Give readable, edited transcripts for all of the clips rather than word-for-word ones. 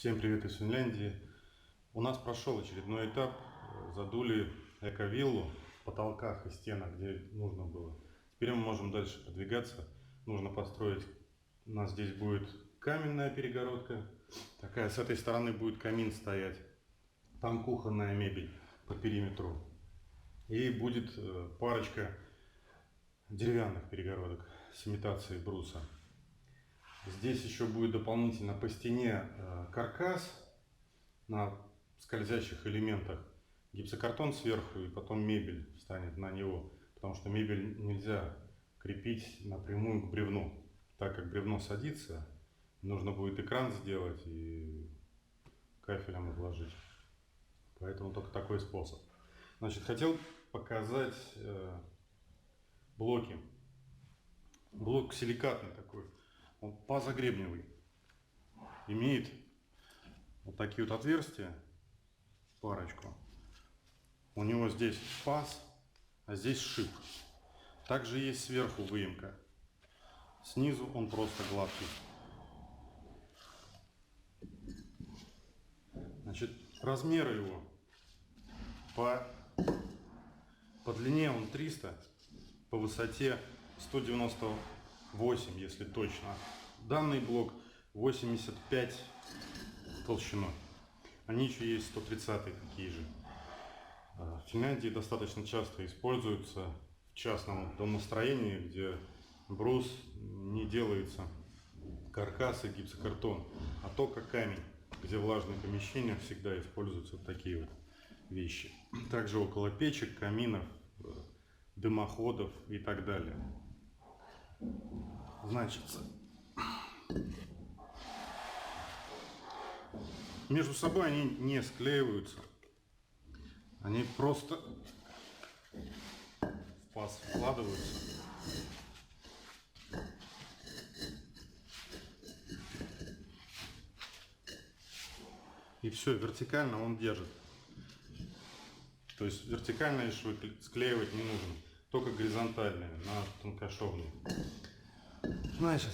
Всем привет из Финляндии. У нас прошел очередной этап. Задули эко-виллу в потолках и стенах, где нужно было. Теперь мы можем дальше продвигаться. Нужно построить, у нас здесь будет каменная перегородка. Такая, с этой стороны будет камин стоять. Там кухонная мебель по периметру. И будет парочка деревянных перегородок с имитацией бруса. Здесь еще будет дополнительно по стене каркас на скользящих элементах, гипсокартон сверху и потом мебель станет на него, потому что мебель нельзя крепить напрямую к бревну. Так как бревно садится, нужно будет экран сделать и кафелем обложить. Поэтому только такой способ. Значит, хотел показать блоки. Блок силикатный такой. Он пазогребневый. Имеет вот такие вот отверстия, парочку. У него здесь паз, а здесь шип. Также есть сверху выемка. Снизу он просто гладкий. Значит, размеры его по длине он 300, по высоте 198, если точно. Данный блок 85 толщиной. Они еще есть 130 такие же. В Финляндии достаточно часто используются в частном домостроении, где брус не делается каркас и гипсокартон, а только камень, где в влажных помещениях всегда используются такие вот вещи. Также около печек, каминов, дымоходов и так далее. Значит, между собой они не склеиваются. Они просто в паз вкладываются. И все, вертикально он держит. То есть вертикальные швы склеивать не нужно. Только горизонтальные, на тонкошовные. Значит,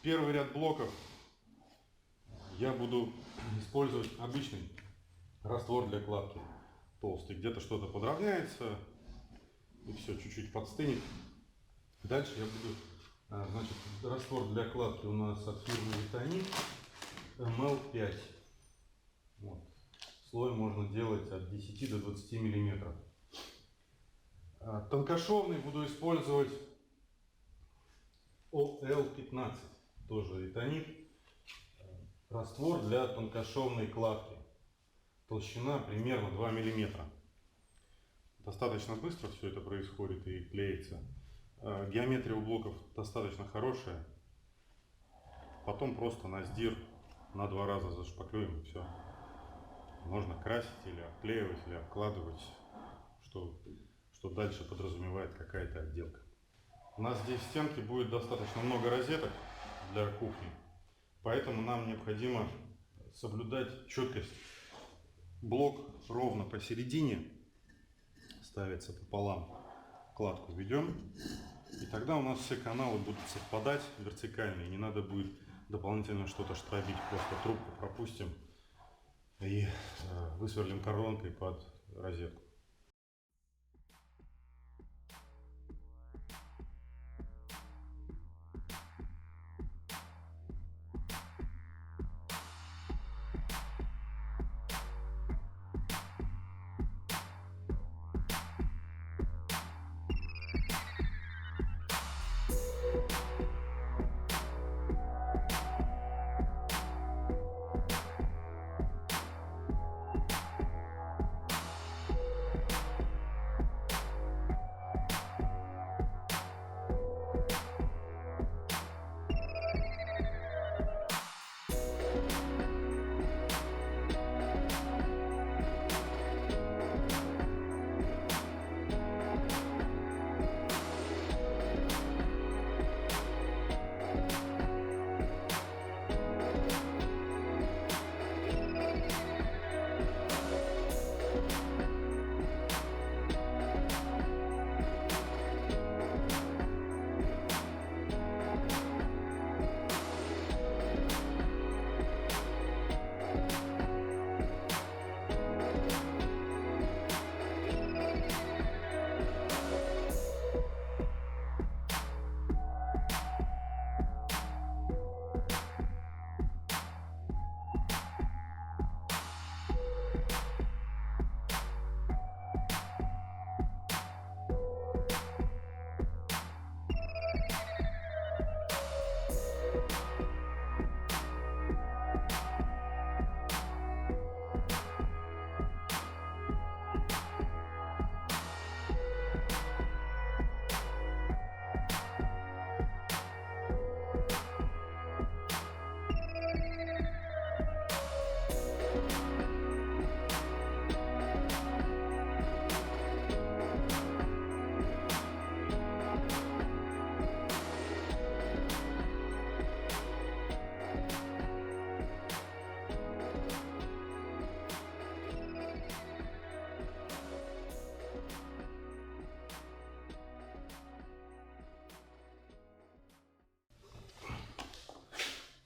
первый ряд блоков я буду использовать обычный раствор для кладки толстый. Где-то что-то подровняется и все, чуть-чуть подстынет. Дальше я буду, значит, раствор для кладки у нас от фирмы Витанит МЛ5. Вот. Слой можно делать от 10 до 20 миллиметров. Тонкошовный буду использовать ОЛ15, тоже Витанит. Раствор для тонкошовной кладки. Толщина примерно 2 миллиметра. Достаточно быстро все это происходит и клеится. Геометрия у блоков достаточно хорошая. Потом просто на сдир на 2 раза зашпаклюем и все. Можно красить или обклеивать, или обкладывать, что дальше подразумевает какая-то отделка. У нас здесь в стенке будет достаточно много розеток для кухни. Поэтому нам необходимо соблюдать четкость. Блок ровно посередине ставится пополам. Кладку ведем. И тогда у нас все каналы будут совпадать вертикально. И не надо будет дополнительно что-то штробить. Просто трубку пропустим и высверлим коронкой под розетку.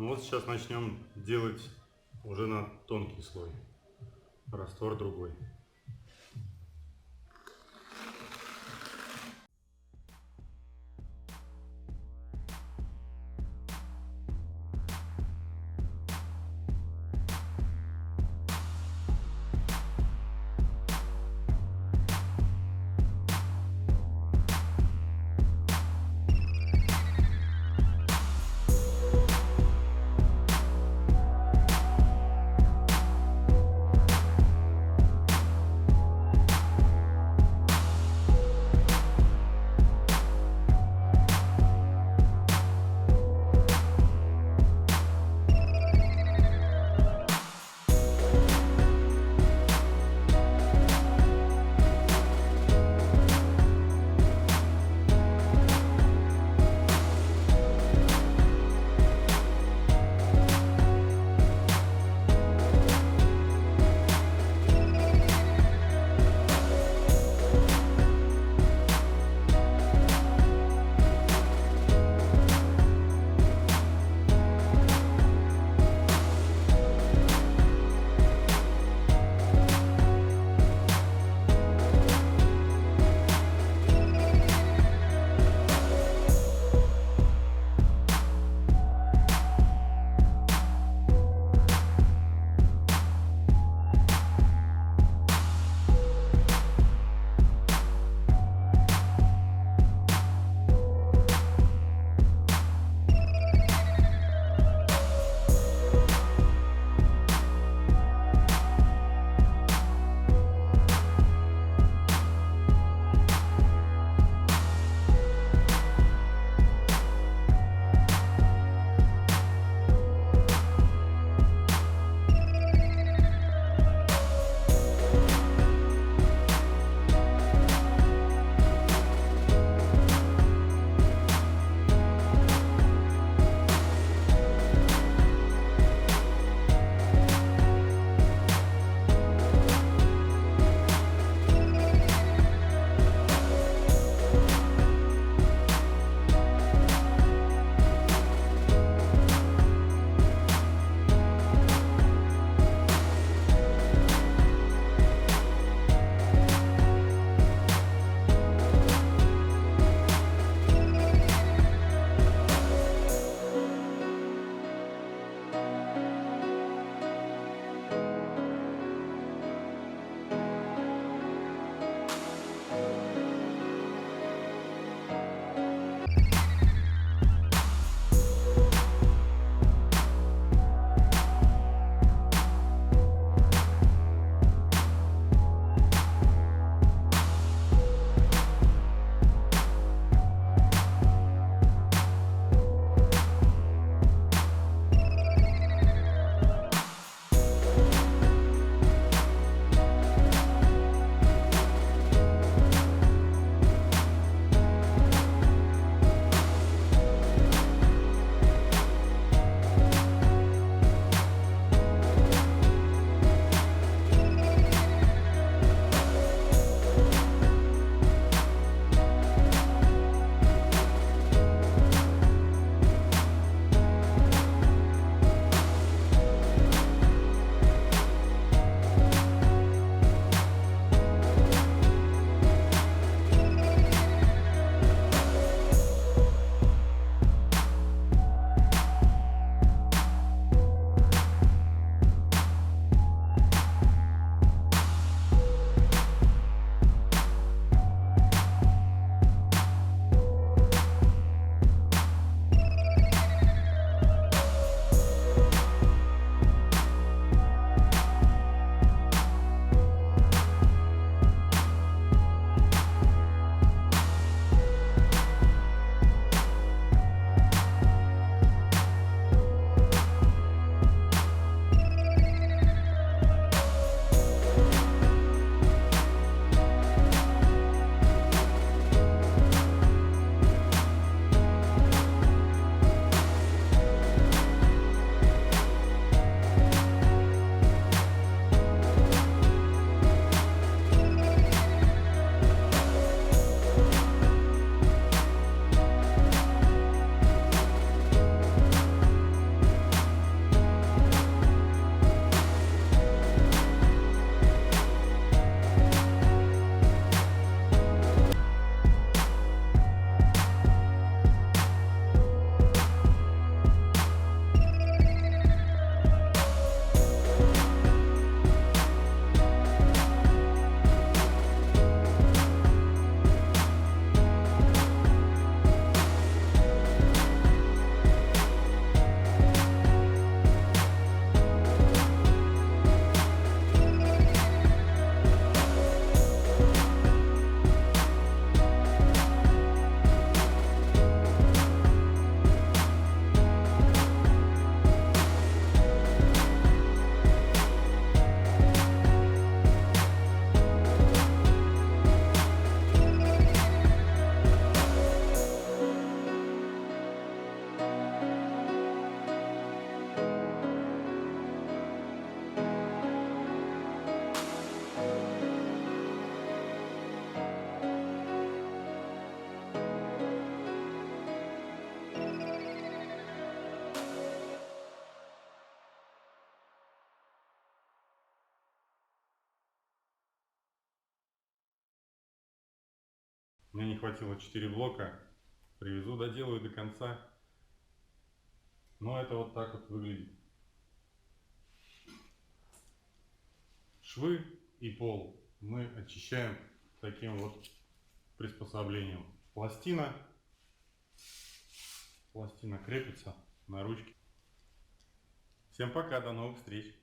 Ну вот сейчас начнем делать уже на тонкий слой. Раствор другой. Мне не хватило 4 блока. Привезу, доделаю до конца. Но это вот так вот выглядит. Швы и пол мы очищаем таким вот приспособлением. Пластина крепится на ручке. Всем пока, до новых встреч!